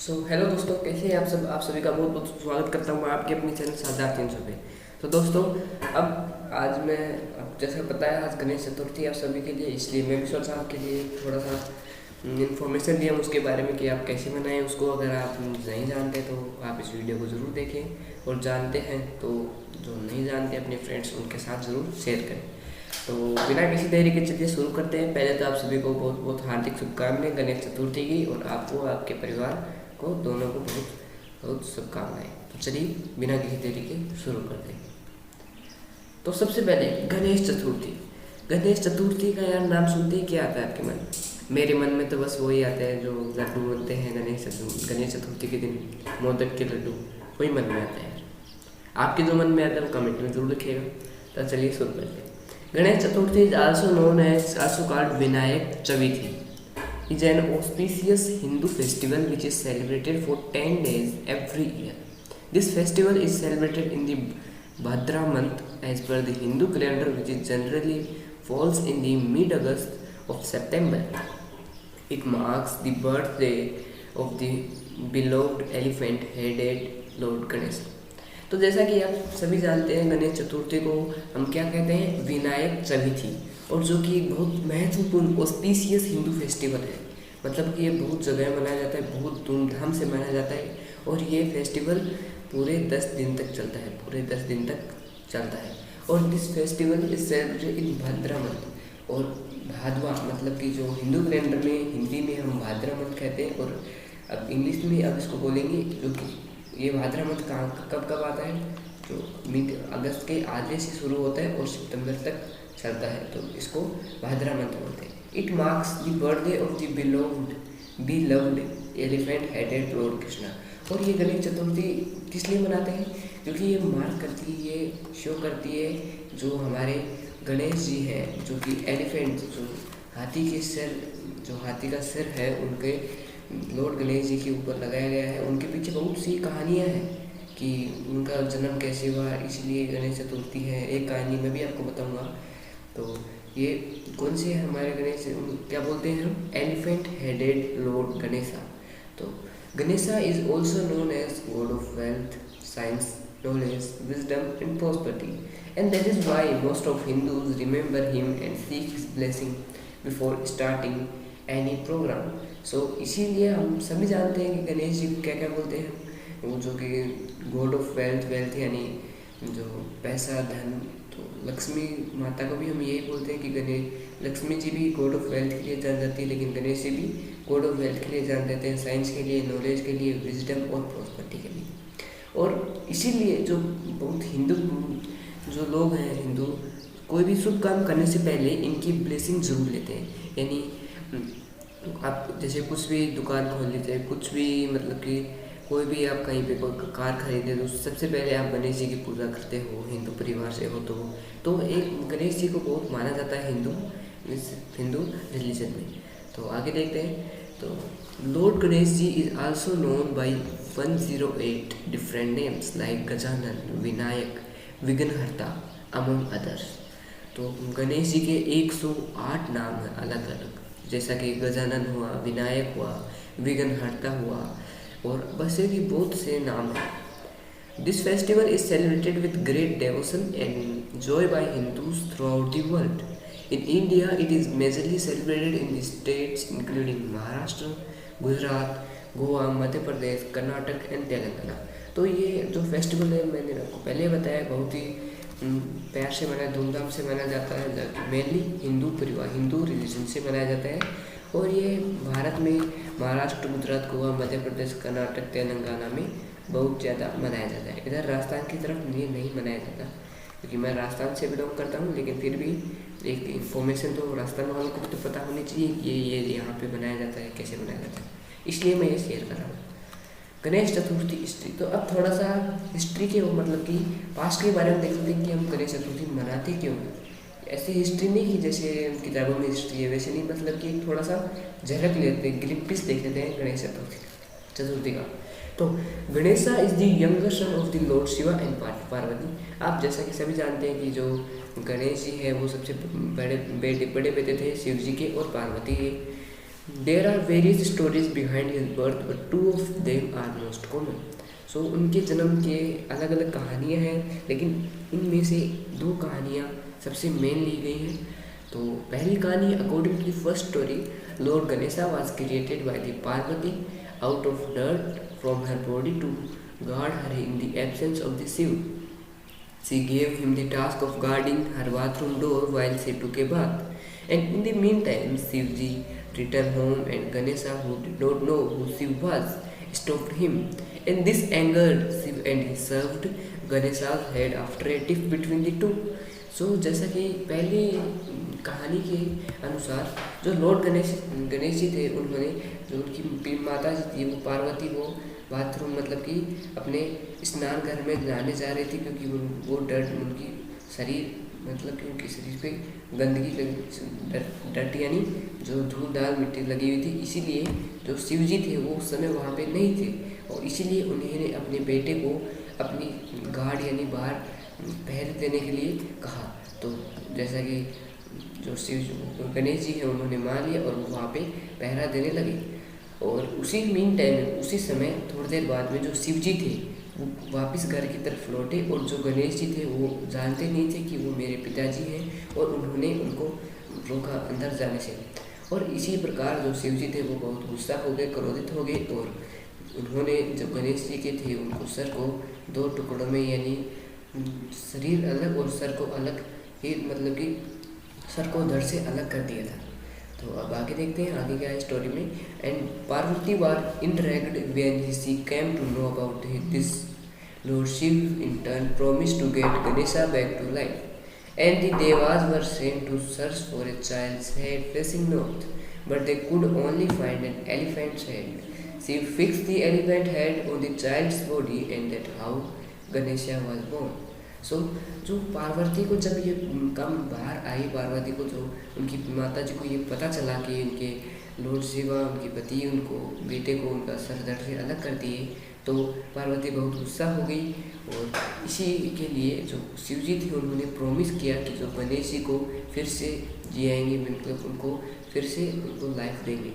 Hello दोस्तों, कैसे हैं आप सब। आप सभी का बहुत बहुत स्वागत करता हूँ आपके अपने चैनल 7300 पे। तो दोस्तों, अब आज मैं अब जैसा बताया, आज गणेश चतुर्थी आप सभी के लिए, इसलिए मैं भी सोचा आपके लिए थोड़ा सा इन्फॉर्मेशन दिया उसके बारे में कि आप कैसे बनाएं उसको। अगर आप नहीं जानते तो आप इस वीडियो को ज़रूर देखें, और जानते हैं तो जो नहीं जानते अपने फ्रेंड्स उनके साथ ज़रूर शेयर करें। तो बिना किसी देरी के चलिए शुरू करते हैं। पहले तो आप सभी को बहुत बहुत हार्दिक शुभकामनाएं गणेश चतुर्थी की, और आपको आपके परिवार को दोनों को बहुत बहुत शुभकामनाएं। तो चलिए बिना किसी देरी के शुरू करते हैं। तो सबसे पहले गणेश चतुर्थी। गणेश चतुर्थी का यार नाम सुनते ही क्या आता है आपके मन में? मेरे मन में तो बस वही आते हैं जो लड्डू बनते हैं गणेश चतुर्थी के दिन, मोदक के लड्डू, वही मन में आता है यार। आपके जो मन में आता है वो कमेंट में जरूर लिखिएगा। तो चलिए शुरू करते हैं। Ganesh Chaturthi is also known as also called Vinayaka Chavithi is an auspicious Hindu festival which is celebrated for 10 days every year. This festival is celebrated in the Bhadra month as per the Hindu calendar, which is generally falls in the mid-August of September. It marks the birthday of the beloved elephant-headed Lord Ganesh. तो जैसा कि आप सभी जानते हैं, गणेश चतुर्थी को हम क्या कहते हैं? विनायक चविथी, और जो कि एक बहुत महत्वपूर्ण ऑस्पिशियस हिंदू फेस्टिवल है। मतलब कि ये बहुत जगह मनाया जाता है, बहुत धूमधाम से मनाया जाता है, और ये फेस्टिवल पूरे 10 दिन तक चलता है, पूरे 10 दिन तक चलता है। और this festival is celebrated in Bhadra month. और भादवा मतलब कि जो हिंदू कैलेंडर में, हिंदी में हम भाद्रा मंथ कहते हैं, और अब इंग्लिश में अब इसको बोलेंगे, जो कि ये भाद्रा मंथ कहाँ कब कब आता है? जो मिड अगस्त के आधे से शुरू होता है और सितंबर तक चलता है, तो इसको भाद्रा मंथ बोलते हैं। It marks the birthday of the beloved elephant headed Lord Krishna. और ये गणेश चतुर्थी किस लिए मनाते हैं? क्योंकि ये मार्क करती है, ये शो करती है जो हमारे गणेश जी हैं, जो कि एलिफेंट, जो हाथी के सिर, जो हाथी का सिर है, उनके लॉर्ड गणेश जी के ऊपर लगाया गया है। उनके पीछे बहुत सी कहानियाँ हैं कि उनका जन्म कैसे हुआ, इसलिए गणेश चतुर्थी है। एक कहानी मैं भी आपको बताऊंगा। तो ये कौन से हमारे गणेश क्या बोलते हैं हम? Elephant headed lord Ganesha. तो Ganesha is also known as god of wealth, science, knowledge, wisdom and prosperity, and that is why most of Hindus remember him and seek his blessing before starting any program. So इसीलिए हम सभी जानते हैं कि गणेश जी को क्या क्या बोलते हैं, वो जो कि गॉड ऑफ वेल्थ, वेल्थ यानी जो पैसा, धन। तो लक्ष्मी माता को भी हम यही बोलते हैं कि गणेश, लक्ष्मी जी भी गॉड ऑफ वेल्थ के लिए जान जाती है, लेकिन गणेश जी भी गॉड ऑफ वेल्थ के लिए जान देते हैं, साइंस के लिए, नॉलेज के लिए, विजडम और प्रॉस्पेरिटी के लिए। और इसीलिए जो बहुत हिंदू जो लोग हैं, हिंदू कोई भी शुभ काम करने से पहले इनकी ब्लेसिंग जरूर लेते हैं। यानी आप जैसे कुछ भी दुकान खोल लेते हैं, कुछ भी मतलब कि कोई भी आप कहीं पे कोई कार खरीदे, तो सबसे पहले आप गणेश जी की पूजा करते हो, हिंदू परिवार से हो तो एक गणेश जी को बहुत माना जाता है हिंदू रिलीजन में। तो आगे देखते हैं। तो lord Ganesh ji is also known by 108 different names like Gajanan, Vinayak, Vighnaharta among others. तो गणेश जी के 108 नाम हैं अलग अलग, जैसा कि गजानन हुआ, विनायक हुआ, विघ्नहर्ता हुआ, और बस ये बहुत से नाम हैं। This festival is celebrated with great devotion and joy by Hindus throughout the world. In India, it is majorly celebrated in the states including Maharashtra, Gujarat, Goa, Madhya Pradesh, Karnataka and Telangana. तो ये जो फेस्टिवल है, मैंने आपको पहले बताया, बहुत ही प्यार से मनाया, धूमधाम से मनाया जाता है। मेनली हिंदू परिवार, हिंदू रिलीजन से मनाया जाता है, और ये भारत में महाराष्ट्र, गुजरात, गोवा, मध्य प्रदेश, कर्नाटक, तेलंगाना में बहुत ज़्यादा मनाया जाता है। इधर राजस्थान की तरफ ये नहीं मनाया जाता, क्योंकि मैं राजस्थान से बिलोंग करता हूँ, लेकिन फिर भी एक इन्फॉर्मेशन तो राजस्थान वालों को भी तो पता होनी चाहिए कि ये यहाँ पे बनाया जाता है, कैसे बनाया जाता है, इसलिए मैं ये शेयर कर रहा हूँ। गणेश चतुर्थी हिस्ट्री। तो अब थोड़ा सा हिस्ट्री के मतलब कि पास्ट के बारे में देखते हैं कि हम गणेश चतुर्थी मनाते क्यों। ऐसी हिस्ट्री नहीं कि जैसे किताबों में हिस्ट्री है, वैसे नहीं, मतलब कि थोड़ा सा झलक लेते हैं, ग्लिम्पिस देख लेते हैं गणेश चतुर्थी का। तो Ganesha is the younger son of the Lord Shiva and Parvati. आप जैसा कि सभी जानते हैं कि जो गणेश जी है वो सबसे बड़े बेटे थे शिव जी के और पार्वती के। There are various stories behind his birth, but two of them are most common. सो उनके जन्म के अलग अलग कहानियाँ हैं, लेकिन इनमें से दो कहानियाँ सबसे मेन ली गई हैं। तो पहली कहानी, according to the first story, lord Ganesha was created by the Parvati out of dirt from her body to guard her in the absence of the Shiva. She gave him the task of guarding her bathroom door while she took a bath. And in the meantime, Shivji returned home, and Ganesha, who did not know who Shiv was, stopped him. And this angered Shiv, and he served Ganesha's head after a tiff between the two. So जैसा कि पहली कहानी के अनुसार जो Lord Ganesh जी थे, उन्होंने जो उनकी माता जी थी वो पार्वती, वो बाथरूम मतलब कि अपने स्नान घर में नहाने जा रही थी, क्योंकि वो डर्ट उनकी शरीर मतलब कि उनके शरीर पे गंदगी लगी, डर्ट यानी जो धूल दाल मिट्टी लगी हुई थी, इसीलिए जो शिव जी थे वो उस समय वहाँ पे नहीं थे, और इसीलिए उन्होंने अपने बेटे को अपनी गार्ड यानी बाहर पहरे देने के लिए कहा. तो जैसा कि जो शिव गणेश जी हैं उन्होंने मान लिया और वो वहाँ पे पहरा देने लगे. और उसी मीन टाइम में, उसी समय थोड़ी देर बाद में जो शिव जी थे वो वापस घर की तरफ लौटे, और जो गणेश जी थे वो जानते नहीं थे कि वो मेरे पिताजी हैं, और उन्होंने उनको रोका अंदर जाने से. और इसी प्रकार जो शिव जी थे वो बहुत गुस्सा हो गए, क्रोधित हो गए, और उन्होंने जब गणेश जी के थे उनको सर को दो टुकड़ों में, यानी शरीर अलग और सर को अलग ही, मतलब कि सर को धड़ से अलग कर दिया था. तो अब आगे देखते हैं आगे क्या है स्टोरी में. And Parvati was interact when she came to know about this. Lord Shiva in turn promised to get Ganesha back to life, and the devas were sent to search for a child's head facing north, but they could only find an elephant's head. She fixed the elephant head on the child's body, and that how Ganesha was born. So जो पार्वती को जब ये कम बाहर आई, पार्वती को जो उनकी माता जी को ये पता चला कि उनके लॉर्ड शिवा, उनके पति, उनको बेटे को उनका सर धड़ से अलग कर दिए, तो पार्वती बहुत गुस्सा हो गई. और इसी के लिए जो शिव जी थे उन्होंने प्रॉमिस किया कि जो गणेश जी को फिर से जियाएंगे, मतलब उनको फिर से उनको लाइफ देंगे.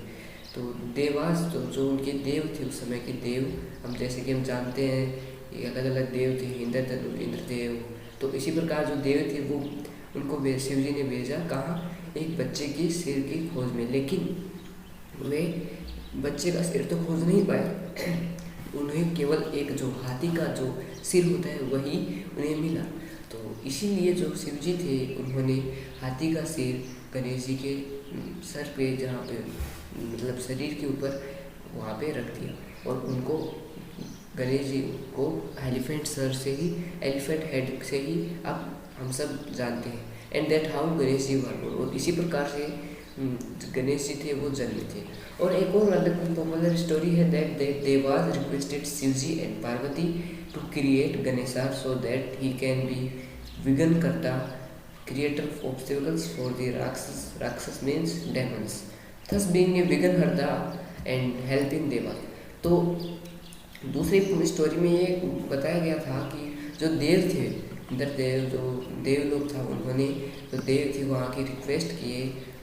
तो देवास जो उनके देव थे, उस समय के देव, हम जैसे कि हम जानते हैं ये अलग अलग देव थे, इंद्रदेव. तो इसी प्रकार जो देव थे वो उनको शिव जी ने भेजा कहाँ, एक बच्चे की सिर की खोज में, लेकिन वे बच्चे का सिर तो खोज नहीं पाए. उन्हें केवल एक जो हाथी का जो सिर होता है वही उन्हें मिला. तो इसीलिए जो शिव जी थे उन्होंने हाथी का सिर गणेश जी के सर पे, जहाँ पे मतलब शरीर के ऊपर, वहाँ पे रख दिया, और उनको गणेश जी को एलिफेंट सर से ही, एलिफेंट हेड से ही अब हम सब जानते हैं. And that how Ganesh ji were born. और इसी प्रकार से गणेश जी थे वो जन्मे थे. और एक और अलग पॉपुलर स्टोरी है that devas requested Shiva ji and Parvati to create Ganesha so that he can be Vighnakarta, creator of obstacles for the rakshas means demons, thus being a Vighnaharta and helping देवा. तो दूसरी स्टोरी में ये बताया गया था कि जो देव थे, इंद्रदेव, जो देव लोग था, उन्होंने जो देव थे वहाँ की रिक्वेस्ट किए,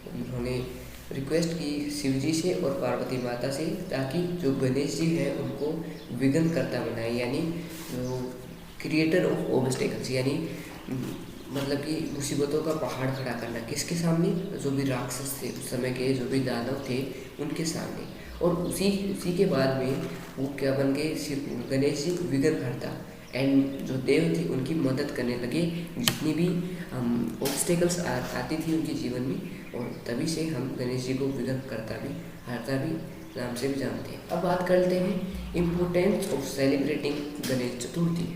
उन्होंने रिक्वेस्ट की शिव जी से और पार्वती माता से, ताकि जो गणेश जी हैं उनको विघ्नकर्ता बनाए, यानी जो क्रिएटर ऑफ ऑब्स्टेकल्स, यानी मतलब कि मुसीबतों का पहाड़ खड़ा करना. किसके सामने? जो भी राक्षस थे उस समय के, जो भी दानव थे उनके सामने. और उसी के बाद में वो क्या बन गए, गणेश जी विघ्नहर्ता. एंड जो देव थे उनकी मदद करने लगे, जितनी भी ऑब्स्टेकल्स आती थी उनके जीवन में, और तभी से हम गणेश जी को विघ्नकर्ता भी, हर्ता भी नाम से भी जानते हैं. अब बात करते हैं importance of celebrating Ganesh Chaturthi.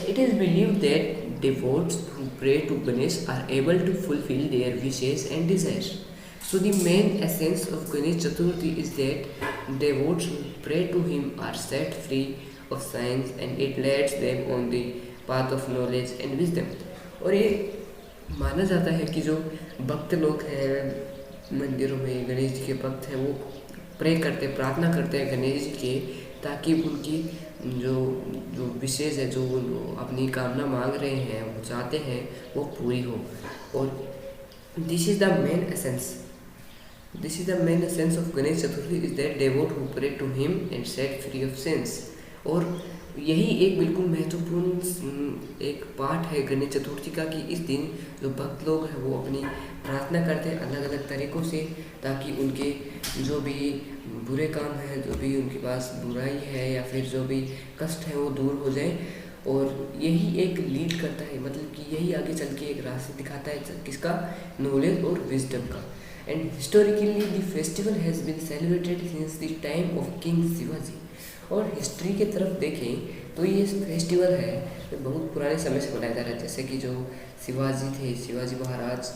It is believed that devotees who pray to Ganesh are able to fulfill their wishes and desires. So the main essence of Ganesh Chaturthi is that devotees who pray to him are set free of sins, and it leads them on the path of knowledge and wisdom. और ये माना जाता है कि जो भक्त लोग हैं मंदिरों में, गणेश जी के भक्त हैं, वो प्रे करते, प्रार्थना करते हैं गणेश जी के, ताकि उनकी जो विशेष है, जो अपनी कामना मांग रहे हैं, वो चाहते हैं, वो पूरी हो. और this is the main essence This is the main essence of Ganesh Chaturthi is that devote who pray to him and set free of sins. और यही एक बिल्कुल महत्वपूर्ण एक पार्ट है गणेश चतुर्थी का कि इस दिन जो भक्त लोग हैं वो अपनी प्रार्थना करते हैं अलग अलग तरीक़ों से, ताकि उनके जो भी बुरे काम हैं, जो भी उनके पास बुराई है या फिर जो भी कष्ट है वो दूर हो जाए। और यही एक लीड करता है, मतलब कि यही आगे चल के एक रास्ता दिखाता है किसका, नॉलेज और विजडम का। And historically the festival has been celebrated since the time of king Shivaji. और हिस्ट्री की तरफ देखें तो ये फेस्टिवल है जो बहुत पुराने समय से मनाया जा रहा है, जैसे कि जो शिवाजी थे, शिवाजी महाराज,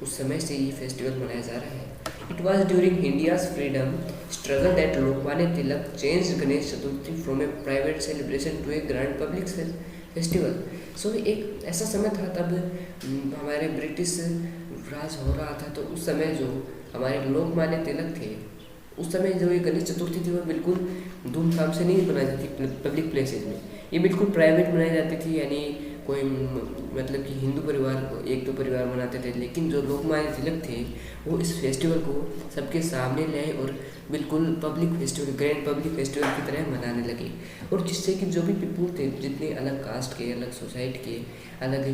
उस समय से ये फेस्टिवल मनाया जा रहा है। It was during India's freedom struggle that Lokmanya Tilak change Ganesh Chaturthi from a private celebration to a grand public festival. So एक ऐसा समय था तब हमारे ब्रिटिश राज हो रहा था, तो उस समय जो हमारे लोकमान्य तिलक थे, उस समय जो ये गणेश चतुर्थी थी वो बिल्कुल धूमधाम से नहीं मनाई जाती पब्लिक प्लेसेस में, ये बिल्कुल प्राइवेट मनाई जाती थी। यानी कोई मतलब कि हिंदू परिवार एक दो परिवार मनाते थे, लेकिन जो लोकमान्य तिलक थे वो इस फेस्टिवल को सबके सामने ले आए और बिल्कुल public festival, grand public festival की तरह मनाने लगे। और जिससे कि जो भी पीपुल थे, जितने अलग कास्ट के, अलग सोसाइटी के, अलग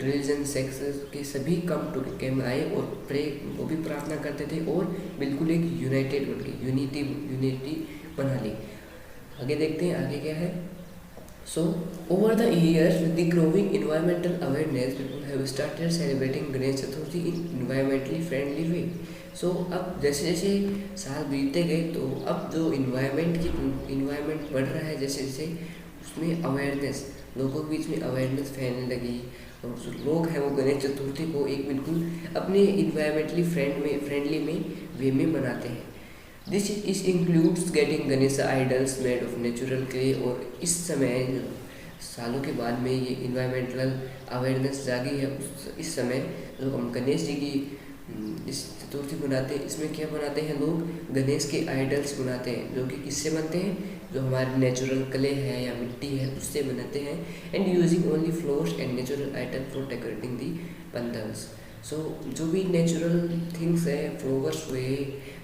रिलीजन, सेक्स के सभी कम टू के आए और प्रे, वो भी प्रार्थना करते थे और बिल्कुल एक यूनाइटेड बन गई, यूनिटी बना ली। आगे देखते हैं आगे क्या है। So, over the years, with the growing environmental awareness, people have started celebrating Ganesh Chaturthi in environmentally friendly way. So, अब जैसे जैसे साल बीतते गए तो अब जो इन्वायरमेंट बढ़ रहा है, जैसे जैसे उसमें अवेयरनेस, लोगों के बीच में अवेयरनेस फैलने लगी और जो लोग हैं वो गणेश चतुर्थी को एक बिल्कुल अपने इन्वायरमेंटली फ्रेंडली वे में मनाते हैं। दिस इस includes getting Ganesh idols made of natural clay. और इस समय सालों के बाद में ये इन्वायरमेंटल अवेयरनेस जागी है, इस समय जो हम गणेश जी की इस चतुर्थी बनाते हैं, इसमें क्या बनाते हैं लोग, गणेश के आइडल्स बनाते हैं, जो कि किससे बनते हैं, जो हमारे नेचुरल क्ले है या मिट्टी है उससे बनाते हैं। And using only flowers and natural item for decorating the pandals. So जो भी नेचुरल थिंग्स है, फ्लावर्स हुए,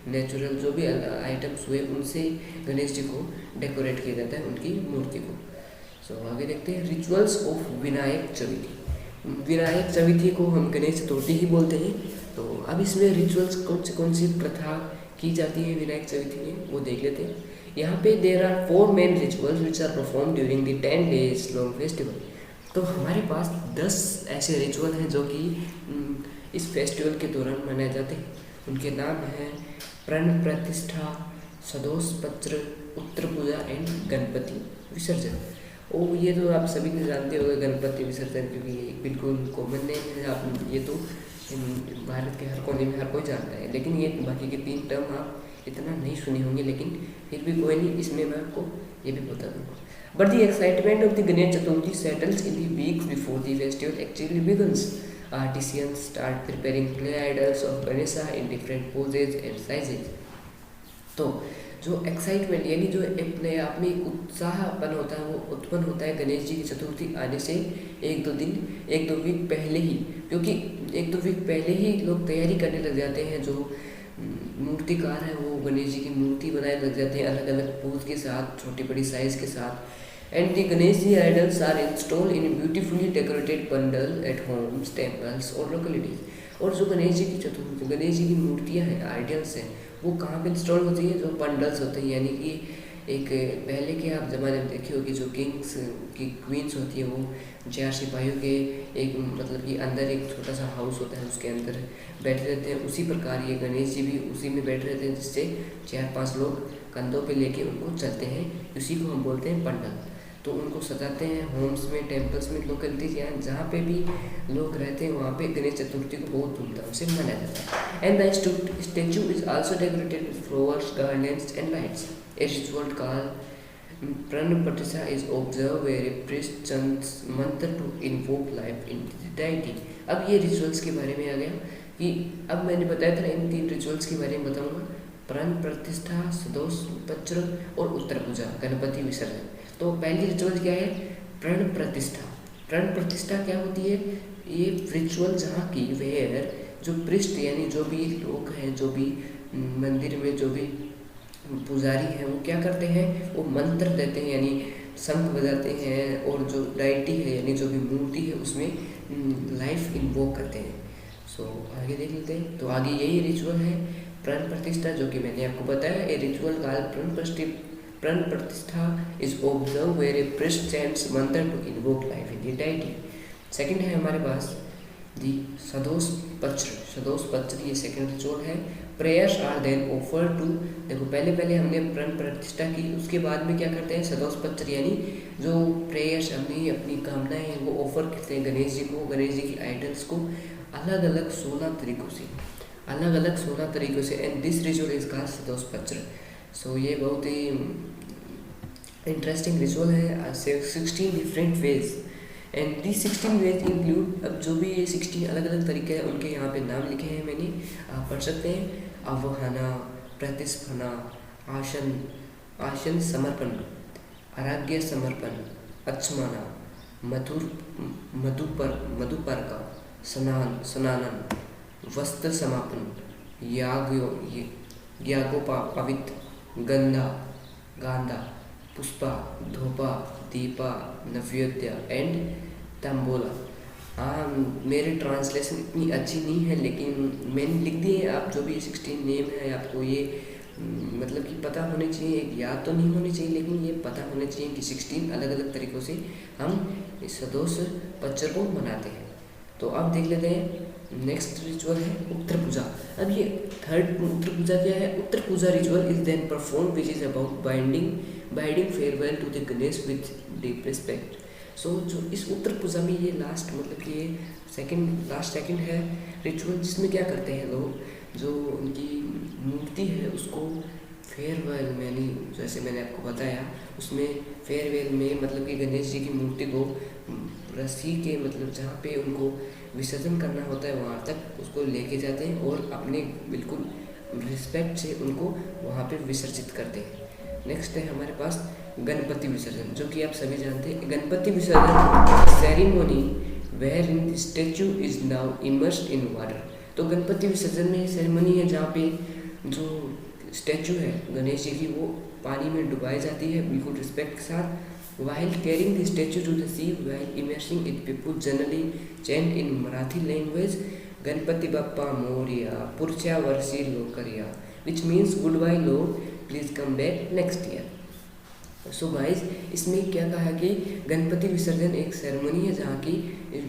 नेचुरल जो भी आइटम्स हुए, उनसे गणेश जी को डेकोरेट किया जाता है, उनकी मूर्ति को। सो आगे देखते हैं रिचुअल्स ऑफ विनायक चविति। विनायक चविति को हम गणेश चतुर्थी ही बोलते हैं। तो अब इसमें रिचुअल्स कौन सी प्रथा की जाती है विनायक चविति में, वो देख लेते हैं। यहाँ पे there are 4 main rituals which are perform during the 10 days long festival. तो हमारे पास 10 ऐसे रिचुअल हैं जो कि इस फेस्टिवल के दौरान मनाए जाते हैं। उनके नाम हैं प्रण प्रतिष्ठा, सदोष पत्र, उत्तर पूजा एंड गणपति विसर्जन। और ये तो आप सभी ने जानते होंगे गणपति विसर्जन, क्योंकि ये बिल्कुल कॉमन नेम है। आप ये तो भारत के हर कोने में हर कोई जानता है, लेकिन ये बाकी के 3 टर्म आप इतना नहीं सुने होंगे, लेकिन फिर भी कोई नहीं, इसमें मैं आपको ये भी बता दूँगा। But the excitement of the Ganesh Chaturthi settles in the weeks before the festival actually begins. Artisans start preparing clay idols of Ganesha in different poses and sizes. तो जो एक्साइटमेंट यानी जो अपने आप में एक उत्साहपन होता है वो उत्पन्न होता है गणेश जी की चतुर्थी आने से एक दो वीक पहले ही, क्योंकि 1-2 वीक पहले ही लोग तैयारी करने लग जाते हैं। जो मूर्तिकार है वो गणेश जी की मूर्ति बनाने लग जाते हैं अलग अलग पोज के साथ, छोटी बड़ी साइज़ के साथ। And the Ganesh idols are installed in beautifully decorated bundle at homes, temples और localities. और जो गणेश जी की मूर्तियाँ हैं, आइडल्स हैं, वो कहाँ पे इंस्टॉल होती है, जो बंडल्स होते हैं। यानी कि एक पहले के आप ज़माने में देखे होगी, जो किंग्स की क्वींस होती है वो 4 सिपाहियों के एक मतलब कि अंदर एक छोटा सा हाउस होता है, उसके अंदर बैठे रहते हैं। उसी प्रकार ये गणेश जी भी उसी में बैठे रहते हैं, जिससे 4-5 लोग कंधों पे लेके उनको चलते हैं, उसी को हम बोलते हैं पंडल। तो उनको सजाते हैं होम्स में, टेम्पल्स में, लोकलिटीज जहाँ पे भी लोग रहते हैं वहाँ पे गणेश चतुर्थी को बहुत धूमधाम से मनाया जाता है। And the statue is also decorated with flowers, garlands and lights. A ritual called Pran Pratishtha is observe where a priest chants mantra to invoke life in deity. अब ये रिचुअल्स के बारे में आ गया कि अब मैंने बताया था इन 3 रिचुअल्स के बारे में बताऊँगा, प्रण प्रतिष्ठा, सदोष पत्र और उत्तर पूजा, गणपति विसर्जन। तो पहली रिचुअल क्या है, प्रण प्रतिष्ठा। प्रण प्रतिष्ठा क्या होती है, ये रिचुअल जहाँ की वेयर जो पृष्ठ यानी जो भी लोग हैं, जो भी मंदिर में जो भी पुजारी हैं, वो क्या करते हैं, वो मंत्र देते हैं यानी शंख बजाते हैं, और जो डायटी है यानी जो भी मूर्ति है उसमें लाइफ इन्वोक करते हैं। सो आगे देख लेते हैं। तो आगे यही रिचुअल है प्राण प्रतिष्ठा, जो कि मैंने आपको बताया। ए ritual called Prana Pratishtha is observe where a priest chants mantra to invoke life in the deity. Second है हमारे पास दी सदोष पत्र। सदोष पत्र ये सेकंड रिचुअल है। Prayers are then offer to, देखो पहले हमने प्राण प्रतिष्ठा की, उसके बाद में क्या करते हैं, सदोष पत्र यानी जो प्रेयर्स हमने अपनी कामनाएं हैं वो ऑफर करते हैं गणेश जी को, गणेश जी की आइडल्स को अलग अलग 16 तरीकों से and this ritual is called सदोष पत्र। सो ये बहुत ही इंटरेस्टिंग रिचुअल है। 16 different ways and the 16 ways include, अब जो भी ये 16 अलग अलग तरीके हैं उनके यहाँ पे नाम लिखे हैं मैंने, आप पढ़ सकते हैं। आवाहना, प्रतिस्पना, आसन समर्पण, आराग्य समर्पण, अचमाना, मधुपर्क, स्नानन, वस्त्र समापन, यागोपवित, गांधा, पुष्पा, धोपा, दीपा, नैवेद्य एंड तंबोला। हाँ, मेरी ट्रांसलेशन इतनी अच्छी नहीं है लेकिन मैंने लिख दी है। आप जो भी 16 नेम है आपको ये मतलब कि पता होने चाहिए, याद तो नहीं होनी चाहिए लेकिन ये पता होने चाहिए कि 16 अलग अलग तरीक़ों से हम इस सदोष पत्र को मनाते हैं। तो अब देख लेते हैं नेक्स्ट रिचुअल है उत्तर पूजा। अब ये थर्ड उत्तर पूजा क्या है? Uttar Puja ritual is then perform which is about bidding farewell to the Ganesh with deep respect. So जो इस उत्तर पूजा में ये लास्ट मतलब कि ये सेकंड है रिचुअल, जिसमें क्या करते हैं लोग, जो उनकी मूर्ति है उसको फेयरवेल में, यानी जैसे मैंने आपको बताया उसमें फेयरवेल में मतलब कि गणेश जी की मूर्ति को रस्सी के मतलब जहाँ पे उनको विसर्जन करना होता है वहाँ तक उसको लेके जाते हैं और अपने बिल्कुल रिस्पेक्ट से उनको वहाँ पे विसर्जित करते हैं। नेक्स्ट है हमारे पास गणपति विसर्जन, जो कि आप सभी जानते हैं। Ganpati Visarjan ceremony where in statue is now immersed in water. तो गणपति विसर्जन में सेरेमनी है जहाँ पे जो स्टैचू है गणेश जी की वो पानी में डुबाई जाती है बिल्कुल रिस्पेक्ट के साथ। While carrying the statue to the sea while immersing it, people generally chant in Marathi language Ganpati Bappa Morya पुरच्या वर्षी लोकरिया, which means good bye lord please come back next year. So guys इसमें क्या कहा कि गणपति विसर्जन एक सेरेमनी है जहाँ की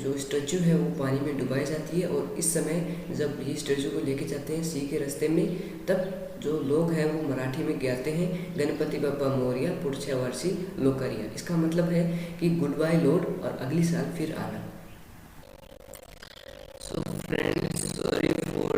जो स्टैचू है वो पानी में डुबाई जाती है और इस समय जब ये स्टैचू को लेके जाते हैं सी के रास्ते में, तब जो लोग हैं वो मराठी में गाते हैं गणपति बप्पा मोरिया पुढच्या वर्षी लोकरिया। इसका मतलब है कि गुड बाय लॉर्ड और अगली साल फिर आना। So friends, sorry for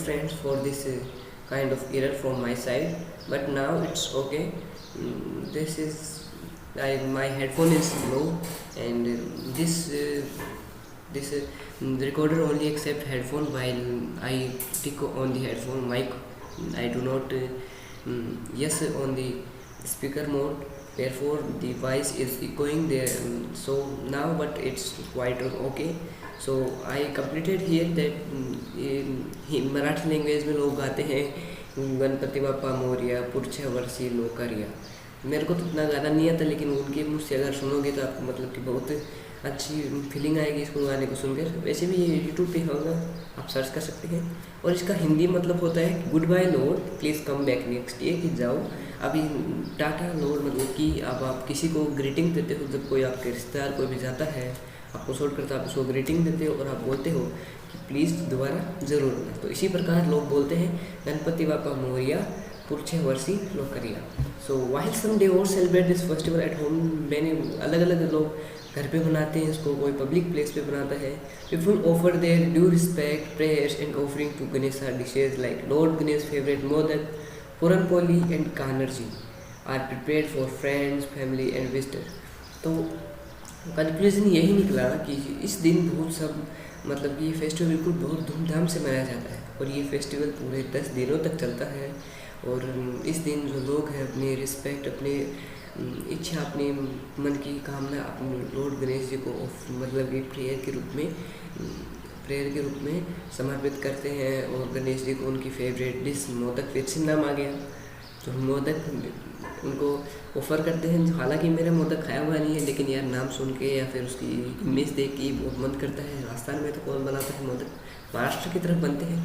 friends for this kind of error from my side, but now it's okay. This is my headphone is low, and the recorder only accept headphone while I tick on the headphone mic. I do not yes on the speaker mode, therefore the voice is echoing there. So now but it's quite okay. So I completed here that Marathi language में लोग गाते हैं गणपति बापा मोरिया पुरछे वर्षी लोकरिया। मेरे को तो इतना गाना नहीं आता, लेकिन उनके मुँह से अगर सुनोगे तो आपको मतलब कि बहुत अच्छी फीलिंग आएगी इसको गाने को सुनकर। वैसे भी ये यूट्यूब पे होगा, आप सर्च कर सकते हैं। और इसका हिंदी मतलब होता है good bye lord please come back next, ये कि जाओ अभी टाटा लॉर्ड, मतलब कि अब आप किसी को ग्रीटिंग देते हो। जब कोई आपके रिश्तेदार कोई भी जाता है आपको शॉर्ट करता है, आप उसको ग्रीटिंग देते हो और आप बोलते हो कि प्लीज़ दोबारा ज़रूर आना। तो इसी प्रकार लोग बोलते हैं गणपति बापा मोरिया पुरछे वर्षी Lokaria. So while some day और celebrate this festival at home, मैंने अलग अलग लोग घर पे बनाते हैं इसको, कोई पब्लिक प्लेस पे बनाता है। People offer their due respect prayers and offering to Ganesh dishes like lord Ganesh favourite modak puran poli and karanji are prepared for friends family and visitor. तो कंक्लूजन यही निकला कि इस दिन बहुत सब मतलब कि ये फेस्टिवल बिल्कुल बहुत धूमधाम से मनाया जाता है, और ये फेस्टिवल पूरे 10 दिनों तक चलता है। और इस दिन जो लोग हैं अपने रिस्पेक्ट, अपने इच्छा, अपने मन की कामना अपने लॉर्ड गणेश जी को मतलब कि प्रेयर के रूप में समर्पित करते हैं। और गणेश जी को उनकी फेवरेट डिश मोदक, फिर से नाम आ गया, तो मोदक उनको ऑफ़र करते हैं। हालांकि मेरा मोदक खाया हुआ नहीं है, लेकिन यार नाम सुन के या फिर उसकी इमेज देख के बहुत मन करता है। राजस्थान में तो कौन बनाता है मोदक, महाराष्ट्र की तरफ बनते हैं।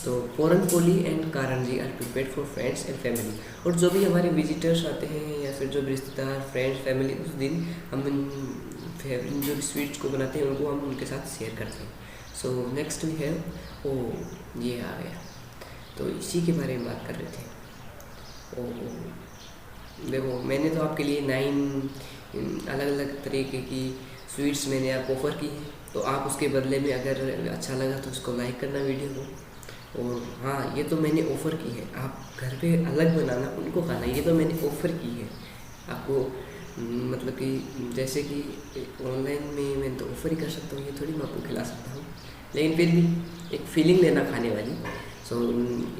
तो puran poli and karanji are prepared for friends and family. और जो भी हमारे विजिटर्स आते हैं या फिर जो भी रिश्तेदार फ्रेंड्स फैमिली, उस दिन हम जो भी स्वीट्स को बनाते हैं उनको हम उनके साथ शेयर करते हैं। सो नेक्स्ट वी हैव, ये आ गया, तो इसी के बारे में बात कर रहे थे। देखो मैंने तो आपके लिए 9 अलग अलग तरीके की स्वीट्स मैंने आपको ऑफ़र की हैं, तो आप उसके बदले में अगर अच्छा लगा तो उसको लाइक करना वीडियो को। और हाँ, ये तो मैंने ऑफ़र की है, आप घर पे अलग बनाना उनको खाना, ये तो मैंने ऑफ़र की है आपको। मतलब कि जैसे कि ऑनलाइन में मैं तो ऑफ़र ही कर सकता हूँ, ये थोड़ी मैं आपको खिला सकता हूँ, लेकिन फिर भी एक फीलिंग लेना खाने वाली। सो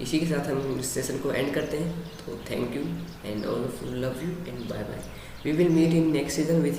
इसी के साथ हम इस सेशन को एंड करते हैं। तो thank you and all of you, love you and bye bye. We will meet in next season with